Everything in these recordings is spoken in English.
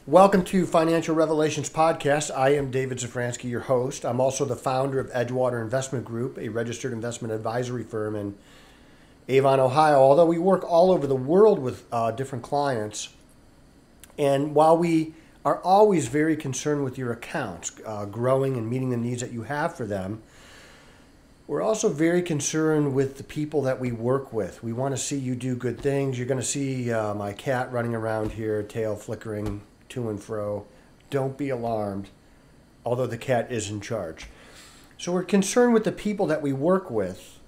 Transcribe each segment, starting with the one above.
Welcome to Financial Revelations Podcast. I am David Zafransky, your host. I'm also the founder of Edgewater Investment Group, a registered investment advisory firm in Avon, Ohio. Although we work all over the world with different clients, and while we are always very concerned with your accounts growing and meeting the needs that you have for them, we're also very concerned with the people that we work with. We want to see you do good things. You're going to see my cat running around here, tail flickering to and fro. Don't be alarmed, although the cat is in charge. So we're concerned with the people that we work with,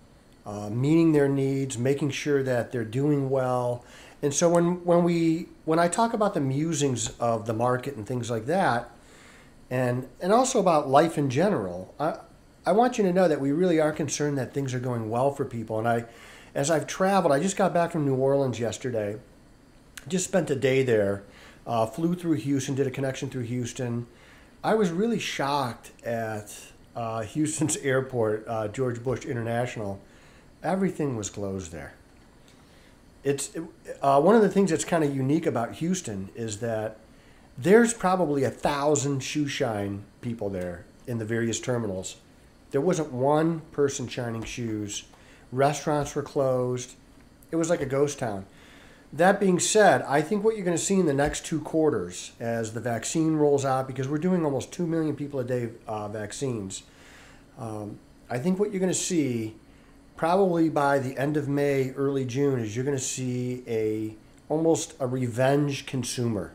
meeting their needs, making sure that they're doing well. And so when I talk about the musings of the market and things like that, and also about life in general, I want you to know that we really are concerned that things are going well for people. And as I've traveled, I just got back from New Orleans yesterday. Just spent a day there. Flew through Houston, did a connection through Houston. I was really shocked at Houston's airport, George Bush International. Everything was closed there. It's one of the things that's kind of unique about Houston is that there's probably 1,000 shoe shine people there in the various terminals. There wasn't one person shining shoes. Restaurants were closed. It was like a ghost town. That being said, I think what you're going to see in the next 2 quarters as the vaccine rolls out, because we're doing almost 2 million people a day vaccines, I think what you're going to see probably by the end of May, early June, is you're going to see almost a revenge consumer.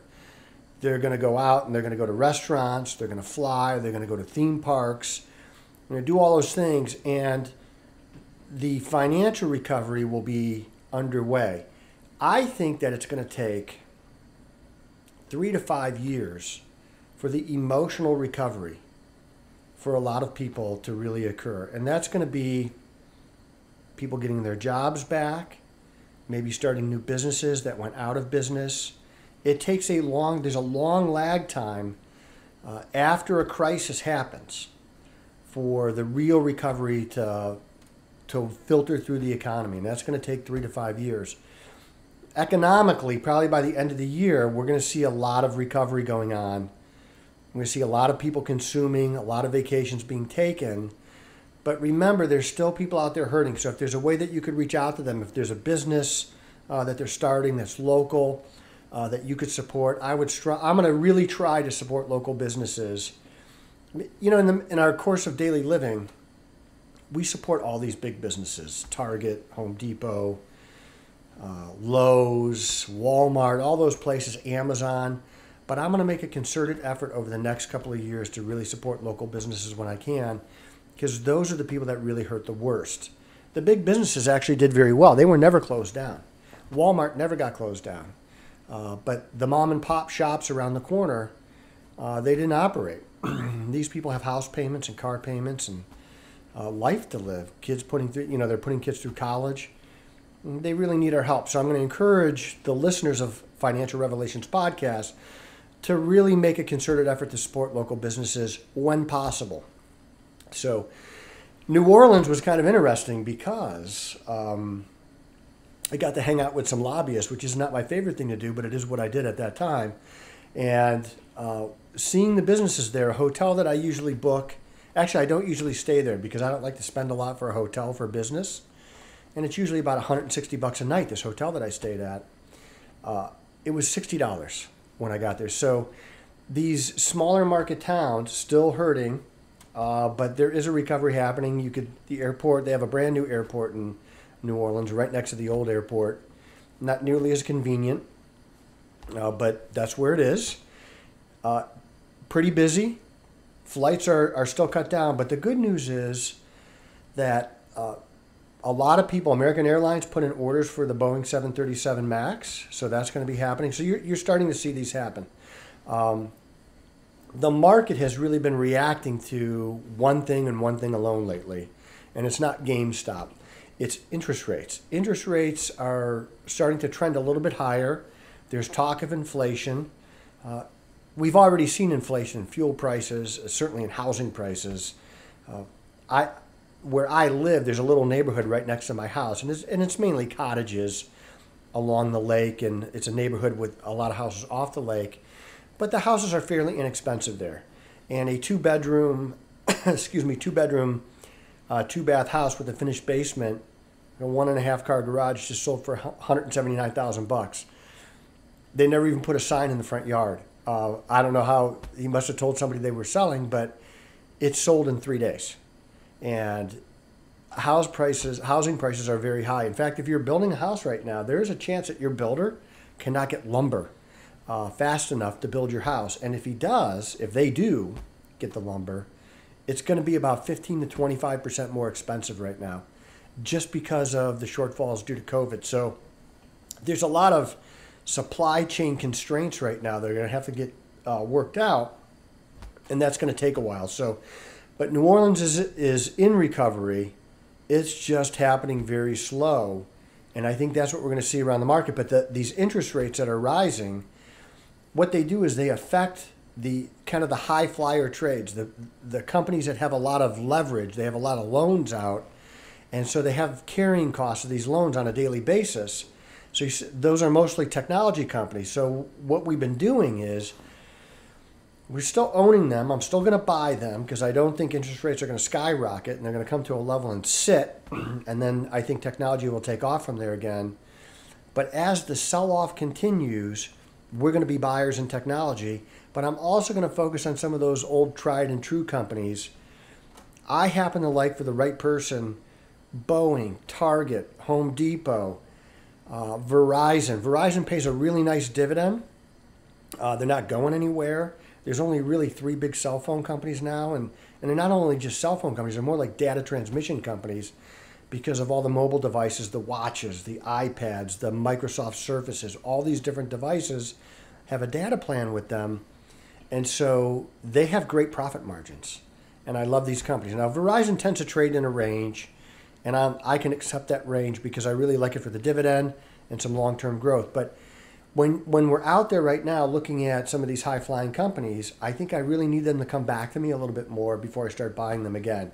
They're going to go out and they're going to go to restaurants, they're going to fly, they're going to go to theme parks, they're going to do all those things, and the financial recovery will be underway. I think that it's going to take 3 to 5 years for the emotional recovery for a lot of people to really occur. And that's going to be people getting their jobs back, maybe starting new businesses that went out of business. There's a long lag time after a crisis happens for the real recovery to filter through the economy. And that's going to take 3 to 5 years. Economically, probably by the end of the year, we're going to see a lot of recovery going on. We're going to see a lot of people consuming, a lot of vacations being taken. But remember, there's still people out there hurting. So if there's a way that you could reach out to them, if there's a business that they're starting that's local, that you could support, I'm going to really try to support local businesses. You know, in our course of daily living, we support all these big businesses, Target, Home Depot, Lowe's, Walmart, all those places, Amazon. But I'm going to make a concerted effort over the next couple of years to really support local businesses when I can, because those are the people that really hurt the worst. The big businesses actually did very well. They were never closed down. Walmart never got closed down. But the mom and pop shops around the corner, they didn't operate. These people have house payments and car payments and life to live. They're putting kids through college. They really need our help. So I'm going to encourage the listeners of Financial Revelations Podcast to really make a concerted effort to support local businesses when possible. So New Orleans was kind of interesting because I got to hang out with some lobbyists, which is not my favorite thing to do, but it is what I did at that time. And seeing the businesses there, a hotel that I usually book, actually I don't usually stay there because I don't like to spend a lot for a hotel for business. And it's usually about $160 a night, this hotel that I stayed at. It was $60 when I got there. So these smaller market towns still hurting, but there is a recovery happening. The airport, they have a brand new airport in New Orleans right next to the old airport. Not nearly as convenient, but that's where it is. Pretty busy. Flights are still cut down, but the good news is that a lot of people, American Airlines, put in orders for the Boeing 737 MAX, so that's going to be happening. So you're starting to see these happen. The market has really been reacting to one thing and one thing alone lately, and it's not GameStop. It's interest rates. Interest rates are starting to trend a little bit higher. There's talk of inflation. We've already seen inflation in fuel prices, certainly in housing prices. Where I live, there's a little neighborhood right next to my house, and it's mainly cottages along the lake, and it's a neighborhood with a lot of houses off the lake. but the houses are fairly inexpensive there. And a two-bedroom, two-bedroom, two-bath house with a finished basement, a 1.5-car garage just sold for $179,000. They never even put a sign in the front yard. I don't know how, he must have told somebody they were selling, but it's sold in 3 days. And housing prices are very high. In fact, if you're building a house right now, there is a chance that your builder cannot get lumber fast enough to build your house. And if they do get the lumber, it's going to be about 15 to 25% more expensive right now, just because of the shortfalls due to COVID. So there's a lot of supply chain constraints right now that are going to have to get worked out, and that's going to take a while. So, but New Orleans is in recovery. It's just happening very slow, and I think that's what we're going to see around the market. But these interest rates that are rising, what they do is they affect the kind of the high flyer trades, the companies that have a lot of leverage, they have a lot of loans out, and so they have carrying costs of these loans on a daily basis. So those are mostly technology companies. So what we've been doing is we're still owning them. I'm still going to buy them because I don't think interest rates are going to skyrocket and they're going to come to a level and sit, and then I think technology will take off from there again. But as the sell-off continues, we're going to be buyers in technology, but I'm also going to focus on some of those old tried and true companies. I happen to like, for the right person, Boeing, Target, Home Depot, Verizon. Verizon pays a really nice dividend. They're not going anywhere. There's only really 3 big cell phone companies now, and they're not only just cell phone companies, they're more like data transmission companies because of all the mobile devices, the watches, the iPads, the Microsoft Surfaces. All these different devices have a data plan with them, and so they have great profit margins, and I love these companies. Now, Verizon tends to trade in a range, and I can accept that range because I really like it for the dividend and some long-term growth. But when we're out there right now looking at some of these high-flying companies, I think I really need them to come back to me a little bit more before I start buying them again.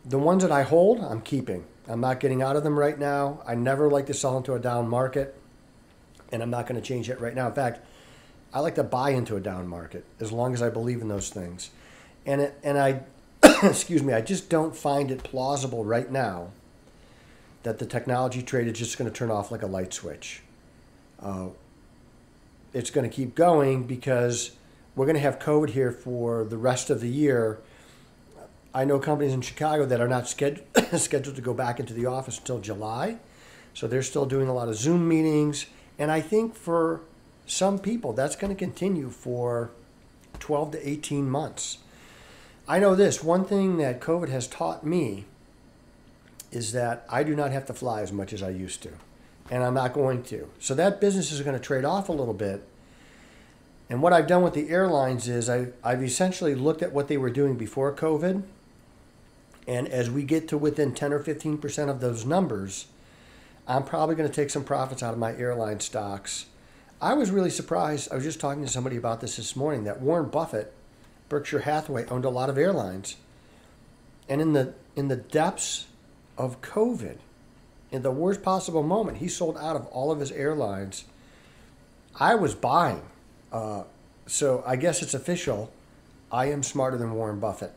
The ones that I hold, I'm keeping. I'm not getting out of them right now. I never like to sell into a down market, and I'm not going to change it right now. In fact, I like to buy into a down market as long as I believe in those things. And I excuse me, I just don't find it plausible right now that the technology trade is just going to turn off like a light switch. It's going to keep going because we're going to have COVID here for the rest of the year. I know companies in Chicago that are not scheduled to go back into the office until July. So they're still doing a lot of Zoom meetings. And I think for some people, that's going to continue for 12 to 18 months. I know this, one thing that COVID has taught me is that I do not have to fly as much as I used to, and I'm not going to. So that business is going to trade off a little bit. And what I've done with the airlines is I've essentially looked at what they were doing before COVID, and as we get to within 10 or 15% of those numbers, I'm probably going to take some profits out of my airline stocks. I was really surprised. I was just talking to somebody about this morning, that Warren Buffett, Berkshire Hathaway, owned a lot of airlines. And in the depths of COVID, in the worst possible moment, he sold out of all of his airlines. I was buying. So I guess it's official. I am smarter than Warren Buffett.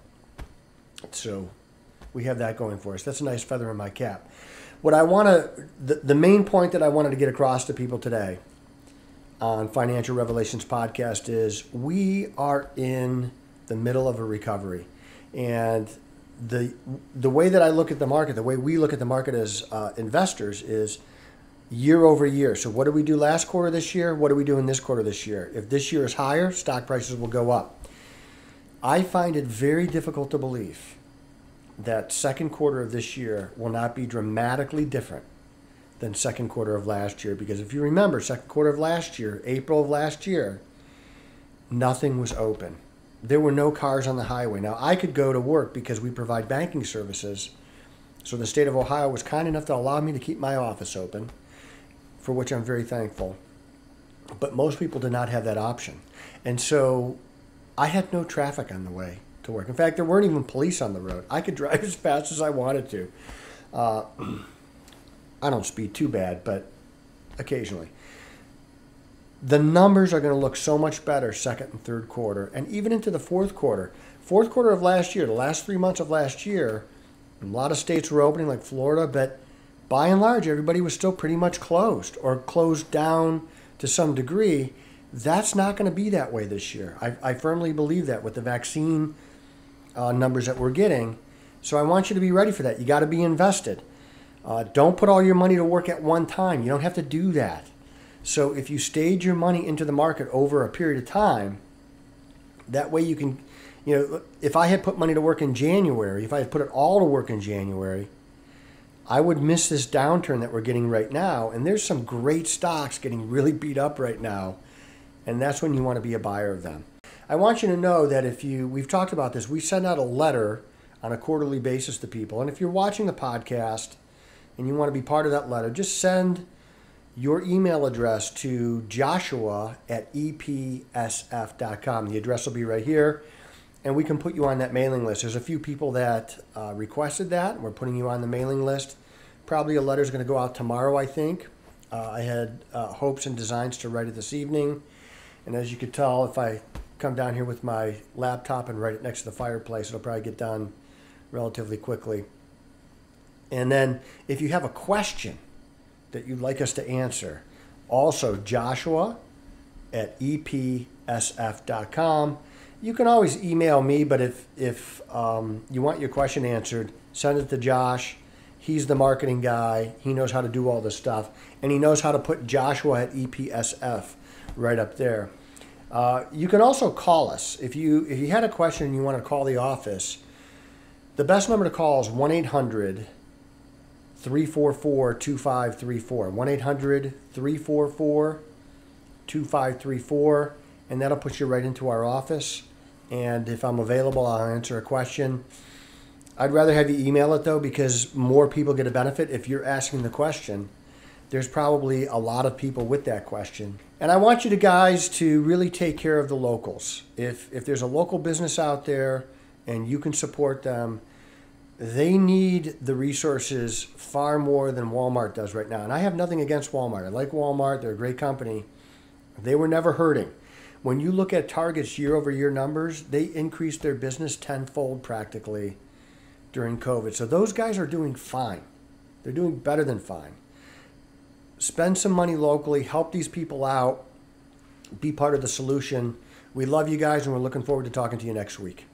So we have that going for us. That's a nice feather in my cap. What I want to, the main point that I wanted to get across to people today on Financial Revelations Podcast is we are in the middle of a recovery. And the way that I look at the market, the way we look at the market as investors is year over year. So what did we do last quarter this year? What are we doing this quarter this year? If this year is higher, stock prices will go up. I find it very difficult to believe that second quarter of this year will not be dramatically different than second quarter of last year. Because if you remember, second quarter of last year, April of last year, nothing was open. There were no cars on the highway. Now, I could go to work because we provide banking services. So the state of Ohio was kind enough to allow me to keep my office open, for which I'm very thankful. But most people did not have that option. And so I had no traffic on the way to work. In fact, there weren't even police on the road. I could drive as fast as I wanted to. I don't speed too bad, but occasionally. the numbers are going to look so much better second and third quarter, and even into the fourth quarter. Fourth quarter of last year, the last 3 months of last year, a lot of states were opening, like Florida, but by and large, everybody was still pretty much closed or closed down to some degree. That's not going to be that way this year. I firmly believe that with the vaccine numbers that we're getting. So I want you to be ready for that. You got to be invested. Don't put all your money to work at one time. You don't have to do that. So if you stage your money into the market over a period of time, that way you can, if I had put money to work in January, if I had put it all to work in January, I would miss this downturn that we're getting right now. And there's some great stocks getting really beat up right now. And that's when you want to be a buyer of them. I want you to know that we've talked about this, we send out a letter on a quarterly basis to people. And if you're watching the podcast and you want to be part of that letter, just send your email address to joshua@epsf.com. The address will be right here, and we can put you on that mailing list. There's a few people that requested that, and we're putting you on the mailing list. Probably a letter is going to go out tomorrow, I think. I had hopes and designs to write it this evening, and as you could tell, if I come down here with my laptop and write it next to the fireplace, it'll probably get done relatively quickly. And then if you have a question that you'd like us to answer, also joshua@epsf.com. You can always email me, but if you want your question answered, send it to Josh. He's the marketing guy. He knows how to do all this stuff, and he knows how to put joshua@epsf right up there. You can also call us. If you had a question and you want to call the office, the best number to call is 1-800-344-2534. 1-800-344-2534, and that'll put you right into our office. And if I'm available, I'll answer a question. I'd rather have you email it, though, because more people get a benefit. If you're asking the question, there's probably a lot of people with that question. And I want you guys to really take care of the locals. If there's a local business out there and you can support them, they need the resources far more than Walmart does right now. And I have nothing against Walmart. I like Walmart. They're a great company. They were never hurting. When you look at Target's year-over-year numbers, they increased their business tenfold practically during COVID. So those guys are doing fine. They're doing better than fine. Spend some money locally. Help these people out. Be part of the solution. We love you guys, and we're looking forward to talking to you next week.